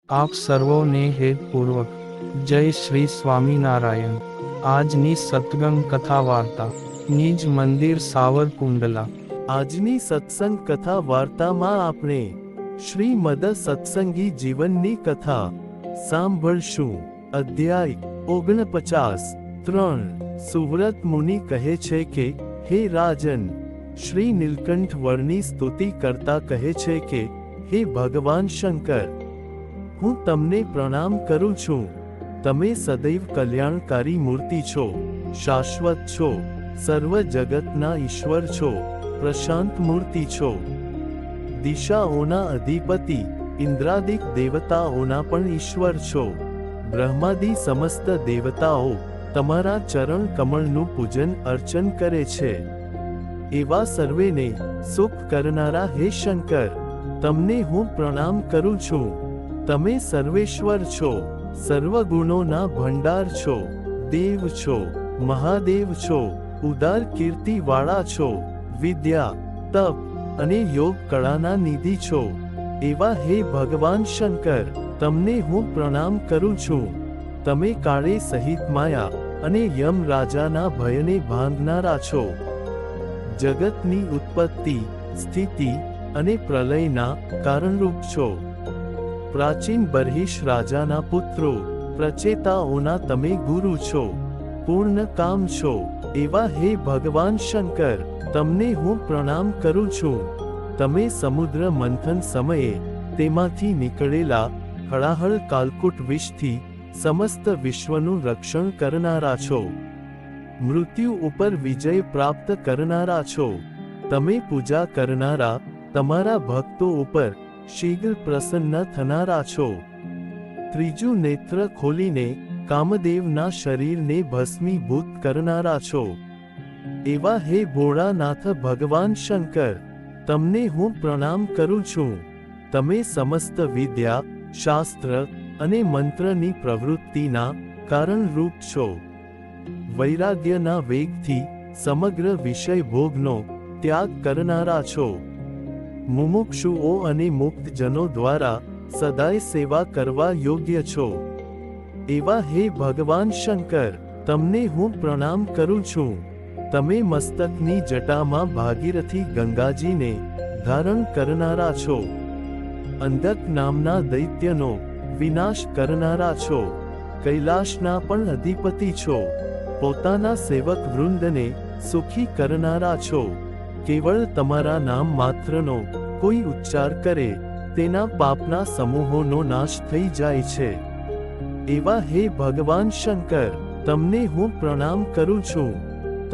આપ સર્વોને હેતપૂર્વક જય શ્રી સ્વામિનારાયણ। આજની સત્સંગ કથા વાર્તા નિજ મંદિર સાવરકુંડલા। આજની સત્સંગ કથા વાર્તામાં આપણે શ્રીમદ સત્સંગી જીવનની કથા સાંભળશું। અધ્યાય 49। 3 સુવ્રત મુનિ કહે છે કે, હે રાજન, શ્રી નીલકંઠ વળની સ્તુતિ કરતા કહે છે કે, હે ભગવાન શંકર, હું તમને પ્રણામ કરું છું। તમે સદૈવ કલ્યાણકારી મૂર્તિ છો, શાશ્વત છો, સર્વ જગતના ઈશ્વર છો, પ્રશાંત મૂર્તિ છો, દિશાઓના અધિપતિ, ઇન્દ્રાદિક દેવતાઓના પણ ઈશ્વર છો। બ્રહ્માદિ સમસ્ત દેવતાઓ તમારા ચરણ કમળનું પૂજન અર્ચન કરે છે। એવા સર્વેને સુખ કરનારા હે શંકર, તમને હું પ્રણામ કરું છું। તમે સર્વેશ્વર છો, સર્વગુણોના ભંડાર છો, દેવ છો, મહાદેવ છો, ઉદાર કીર્તિવાળા છો, વિદ્યા, તપ અને યોગ કળાના નિધિ છો। એવા હે ભગવાન શંકર, તમને હું પ્રણામ કરું છું। તમે કાળે સહિત માયા અને યમ રાજાના ભયને ભાંગનારા છો। જગતની ઉત્પત્તિ, સ્થિતિ અને પ્રલયના કારણરૂપ છો। પ્રાચીન બર્હિષ રાજાના પુત્રો, પ્રચેતાઓના તમે ગુરુ છો, પૂર્ણ કામ છો। એવા હે ભગવાન શંકર, તમને હું પ્રણામ કરું છું। તમે સમુદ્ર મંથન સમયે તેમાંથી નીકળેલા હળાહળ કાલકૂટ વિષથી સમસ્ત વિશ્વનું રક્ષણ કરનારા છો। મૃત્યુ ઉપર વિજય પ્રાપ્ત કરનારા છો। તમે પૂજા કરનારા તમારા ભક્તો ઉપર શીઘ્ર પ્રસન્ન થનારા છો। ત્રીજું નેત્ર ખોલીને કામદેવના શરીરને ભસ્મીભૂત કરનારા છો। એવા હે ભોળાનાથ ભગવાન શંકર, તમને હું પ્રણામ કરું છું। તમે સમસ્ત વિદ્યા, શાસ્ત્ર અને મંત્રની પ્રવૃત્તિના કારણરૂપ છો। વૈરાગ્યના વેગથી સમગ્ર વિષય ભોગનો ત્યાગ કરનારા છો। મુમુક્ષુઓ અને મુક્તજનો દ્વારા સદાય સેવા કરવા યોગ્ય છો। એવા હે ભગવાન શંકર, તમને હું પ્રણામ કરું છું। તમે મસ્તકની જટામાં ભાગીરથી ગંગાજીને ધારણ કરનારા છો। અંધક નામના દૈત્યનો વિનાશ કરનારા છો। કૈલાશના પણ અધિપતિ છો। પોતાના સેવક વૃંદને સુખી કરનારા છો। કેવળ તમારા નામ માત્રનો કોઈ ઉચ્ચાર કરે તેના પાપના સમૂહોનો નાશ થઈ જાય છે। એવા હે ભગવાન શંકર, તમને હું પ્રણામ કરું છું।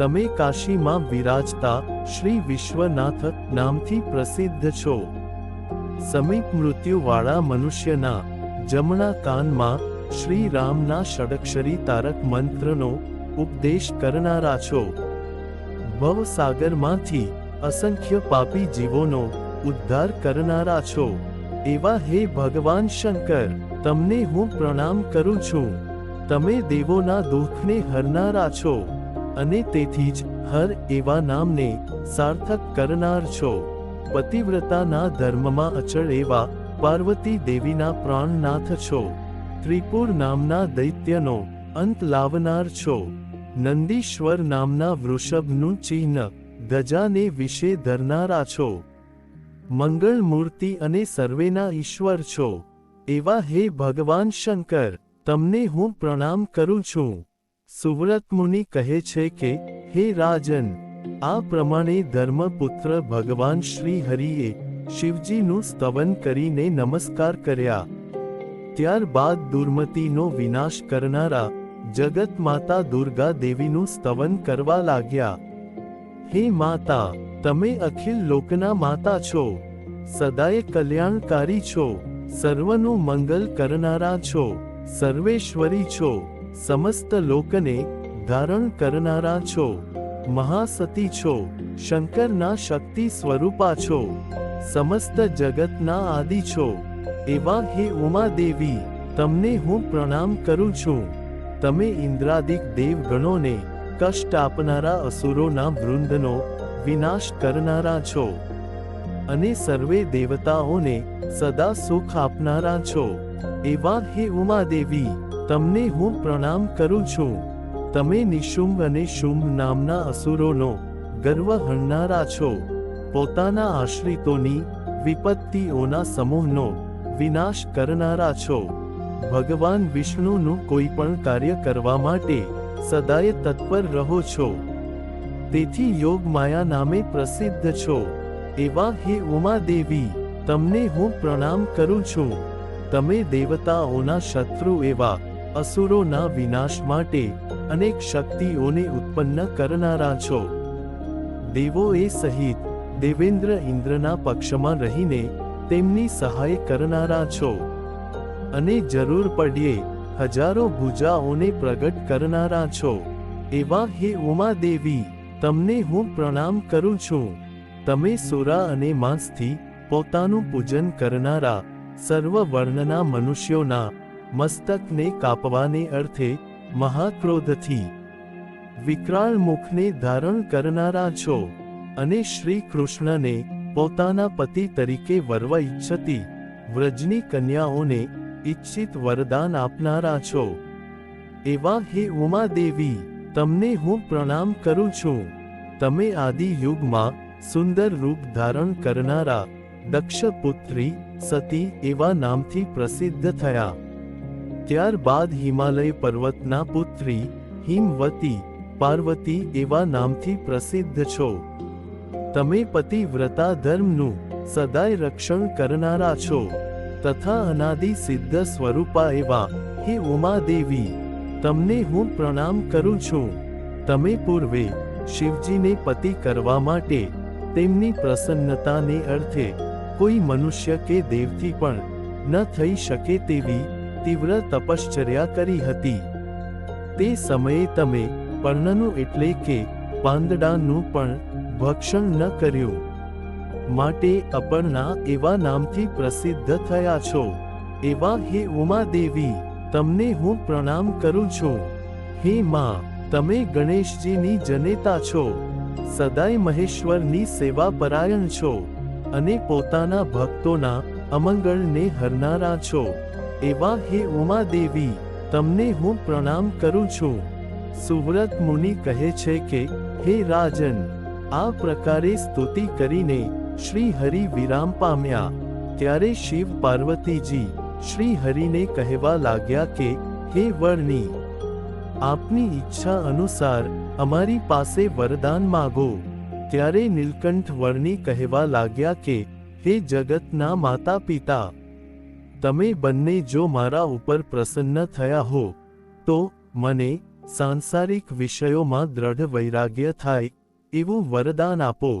તમે કાશીમાં વિરાજતા શ્રી વિશ્વનાથ નામથી પ્રસિદ્ધ છો। સમીપ મૃત્યુવાળા મનુષ્યના જમણા કાનમાં શ્રી રામના ષડક્ષરી તારક મંત્રનો ઉપદેશ કરનારા છો। ભવસાગરમાંથી અસંખ્ય પાપી જીવોનો ઉદ્ધાર કરનારા છો। એવા હે ભગવાન શંકર, તમને હું પ્રણામ કરું છું। તમે દેવોના દુઃખને હરનારા છો અને તેથી જ હર એવા નામને સાર્થક કરનાર છો। પતિવ્રતાના ધર્મમાં અચળ એવા પાર્વતી દેવીના પ્રાણનાથ છો। ત્રિપુર નામના દૈત્યનો અંત લાવનાર છો। નંદીશ્વર નામના વૃષભનું ચિહ્ન ધજાને વિશે ધરનારા છો। મંગળ મૂર્તિ અને સર્વેના ઈશ્વર છો। એવા હે ભગવાન શંકર, તમને હું પ્રણામ કરું છું। સુવ્રત મુનિ કહે છે કે, હે રાજન, આ પ્રમાણે ધર્મપુત્ર ભગવાન શ્રી હરિએ શિવજીનું સ્તવન કરીને નમસ્કાર કર્યા। ત્યારબાદ દુર્મતિનો વિનાશ કરનારા જગત માતા દુર્ગા દેવીનું સ્તવન કરવા લાગ્યા। હે માતા, તમે અખિલ લોકના માતા છો, સદાય કલ્યાણકારી છો, સર્વનું મંગલ કરનારા છો, સર્વેશ્વરી છો, સમસ્ત લોકને ધારણ કરનારા છો, મહાસતી છો, શંકરના શક્તિ સ્વરૂપા છો, સમસ્ત જગતના આદિ છો। એવા હે ઉમાદેવી, તમને હું પ્રણામ કરું છું। તમે ઇન્દ્રાદિક દેવગણોને કષ્ટ આપનારા અસુરોના વૃંદનો વિનાશ કરનારા છો અને સર્વે દેવતાઓને સદા સુખ આપનારા છો। એવા હે ઉમાદેવી, તમને હું પ્રણામ કરું છું. તમે નિશુંભ અને શુંભ નામના અસુરોનો ગર્વ હણનારા છો. પોતાના આશ્રિતોની વિપત્તિઓના સમૂહનો વિનાશ કરનારા છો. ભગવાન વિષ્ણુનું કોઈ પણ કાર્ય કરવા માટે સદાય તત્પર રહો છો. તેથી યોગ માયા નામે પ્રસિદ્ધ છો. એવા હે ઉમાદેવી, તમને હું પ્રણામ કરું છું. તમે દેવતાઓના શત્રુ એવા અસુરોના વિનાશ માટે અનેક શક્તિઓને ઉત્પન્ન કરનારા છો. દેવોએ સહિત દેવેન્દ્ર ઇન્દ્રના પક્ષમાં રહીને તેમની સહાય કરનારા છો. અને જરૂર પડ્યે હજારો ભુજાઓને પ્રગટ કરનારા છો. એવા હે ઉમાદેવી, તમને હું પ્રણામ કરું છું. તમે સુરા અને માંસથી પોતાનું પૂજન કરનારા સર્વ વર્ણના મનુષ્યોના મસ્તકને કાપવાને અર્થે મહાક્રોધથી વિકરાળ મુખને ધારણ કરનારા છો. અને શ્રી કૃષ્ણને પોતાના પતિ તરીકે વરવા ઈચ્છતી વ્રજની કન્યાઓને ઈચ્છિત વરદાન આપનારા છો. એવા હે ઉમાદેવી, તમને હું પ્રણામ કરું છું. તમે આદિ યુગમાં સુંદર રૂપ ધારણ કરનારા દક્ષપુત્રી સતી એવા નામથી પ્રસિદ્ધ થયા. ત્યારબાદ હિમાલય પર્વતના પુત્રી હિમવતી પાર્વતી એવા નામથી પ્રસિદ્ધ છો. તમે પતિવ્રતા ધર્મનું સદાય રક્ષણ કરનારા છો. તથા અનાદિ સિદ્ધ સ્વરૂપા એવા હે ઉમાદેવી, તમને હું પ્રણામ કરું છું. તમે પૂર્વે શિવજીને પતિ કરવા માટે તેમની પ્રસન્નતાને અર્થે કોઈ મનુષ્ય કે દેવથી પણ ન થઈ શકે તેવી તીવ્ર તપશ્ચર્યા કરી હતી. તે સમયે તમે પર્ણનું એટલે કે પાંદડાનું પણ ભક્ષણ ન કર્યું. માટે અપર્ણા એવા નામથી પ્રસિદ્ધ થયા છો. એવા હે ઉમાદેવી, તમને હું પ્રણામ કરું છું. હે માં, તમે ગણેશજીની જનેતા છો. સદાય મહેશ્વરની સેવા પરાયણ છો. અને પોતાના ભક્તોના અમંગળને હરનારા છો. એવા હે ઉમાદેવી, તમને હું પ્રણામ કરું છું. સુવ્રત મુનિ કહે છે કે, હે રાજન, આ પ્રકારે સ્તુતિ કરીને શ્રી હરિ વિરામ પામ્યા. ત્યારે શિવ પાર્વતીજી શ્રી હરિને કહેવા લાગ્યા કે, હે વર્ણિ, આપની ઈચ્છા અનુસાર અમારી પાસે વરદાન માગો. ત્યારે નીલકંઠ વર્ણિ કહેવા લાગ્યા કે, હે જગતના માતા પિતા, તમે બંને જો મારા ઉપર પ્રસન્ન થયા હો તો મને સાંસારિક વિષયોમાં દ્રઢ વૈરાગ્ય થાય એવું વરદાન આપો.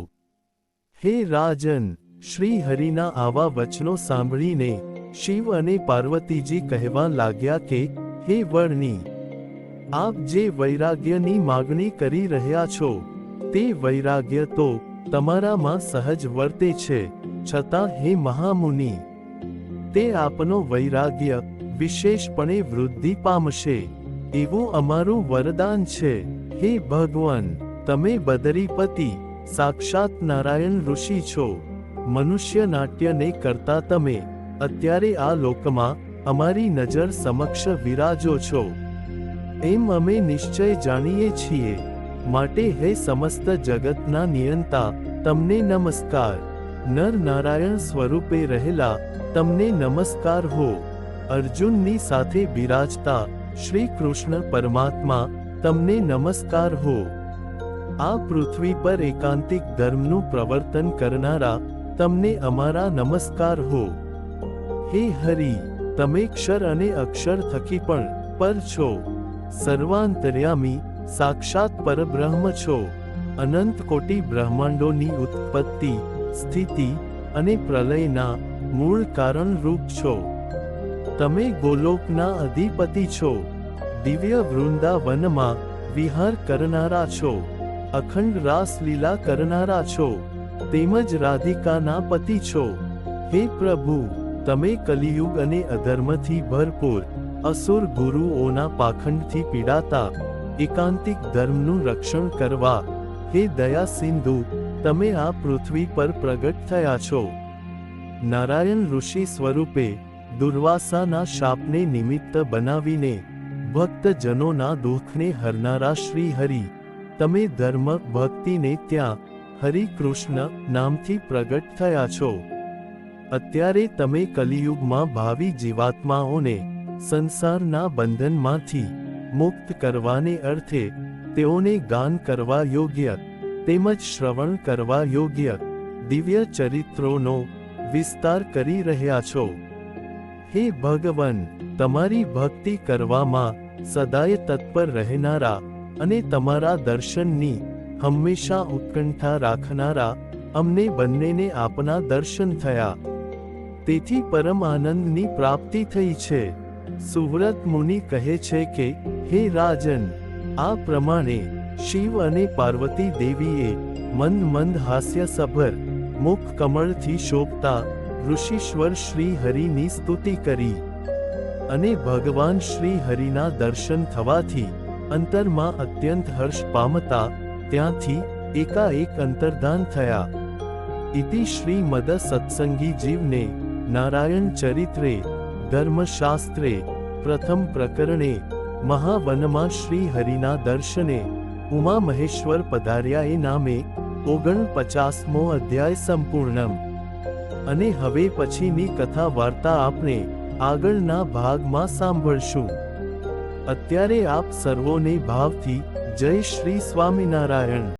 હે રાજન, શ્રી હરિના આવા વચનો સાંભળીને શિવ અને પાર્વતીજી કહેવા લાગ્યા કે, હે વર્ણિ, આપ જે વૈરાગ્યની માગણી કરી રહ્યા છો તે વૈરાગ્ય તો તમારામાં સહજ વર્તે છે. છતાં હે મહામુનિ, તે આપનો વૈરાગ્ય વિશેષપણે વૃદ્ધિ પામશે એવું અમારું વરદાન છે. હે ભગવાન, તમે બદરીપતિ સાક્ષાત નારાયણ ઋષિ છો. મનુષ્ય નાટ્યને કરતા તમે અત્યારે આ લોકમાં અમારી નજર સમક્ષ વિરાજો છો એમ અમે નિશ્ચય જાણીએ છીએ. માટે હે સમસ્ત જગતના નિયંતા, તમને નમસ્કાર. નર નારાયણ સ્વરૂપે રહેલા તમને નમસ્કાર હો. અર્જુનની સાથે બિરાજતા શ્રી કૃષ્ણ પરમાત્મા તમને નમસ્કાર હો. આ પૃથ્વી પર એકાંતિક ધર્મનું પ્રવર્તન કરનારા તમને અમારા નમસ્કાર હો. હે હરિ, તમે ક્ષર અને અક્ષર થકી પણ પર છો. સર્વાંતર્યામી સાક્ષાત પરબ્રહ્મ છો. અનંત કોટી બ્રહ્માંડોની ઉત્પત્તિ, સ્થિતિ અને પ્રલયના મૂળ કારણ રૂપ છો. તમે ગોલોકના અધિપતિ છો. દિવ્ય વૃંદાવનમાં વિહાર કરનારા છો. અખંડ રાસલીલા કરનારા છો. તેમજ રાધિકાના પતિ છો. હે પ્રભુ, તમે કલિયુગ અને અધર્મથી ભરપૂર અસુર ગુરુઓના પાખંડથી પીડાતા એકાંતિક ધર્મનું રક્ષણ કરવા હે દયા સિંધુ, તમે આ પૃથ્વી પર પ્રગટ થયા છો. નારાયણ ઋષિ સ્વરૂપે દુર્વાસાના શાપને નિમિત્ત બનાવીને ભક્તજનોના દુઃખને હરનારા શ્રી હરિ, તમે ધર્મ ભક્તિને ત્યાં હરિ કૃષ્ણ નામથી પ્રગટ થયા છો. અત્યારે તમે કલિયુગમાં ભાવિ જીવાત્માઓને સંસારના બંધનમાંથી મુક્ત કરવાને અર્થે તેઓને ગાન કરવા યોગ્ય તેમજ શ્રવણ કરવા યોગ્ય દિવ્ય ચરિત્રોનો વિસ્તાર કરી રહ્યા છો. હે ભગવન, તમારી ભક્તિ કરવામાં સદાય તત્પર રહેનારા અને તમારા દર્શનની હંમેશા ઉત્કંઠા રાખનારા અમને બંનેને આપના દર્શન થયા, તેથી પરમ આનંદની પ્રાપ્તિ થઈ છે. સુવ્રત મુનિ કહે છે કે, હે રાજન, આ પ્રમાણે શિવ અને પાર્વતી દેવીએ મંદ મંદ હાસ્ય સભર મુખ કમળથી શોભતા ઋષિશ્વર શ્રી હરિની સ્તુતિ કરી અને ભગવાન શ્રી હરિના દર્શન થવાથી અંતરમાં અત્યંત હર્ષ પામતા ત્યાંથી એકાએક અંતર્ધાન થયા. ઇતિ શ્રી મદ સત્સંગી જીવને નારાયણ ચરિત્રે ધર્મશાસ્ત્રે પ્રથમ પ્રકરણે મહાવનમાં શ્રી હરિના દર્શને ઉમા મહેશ્વર પધાર્યા એ નામે 49મો અધ્યાય સંપૂર્ણમ. અને હવે પછીની કથા વાર્તા આપણે આગળના ભાગમાં સાંભળશું. અત્યારે આપ સર્વોને ભાવથી જય શ્રી સ્વામિનારાયણ.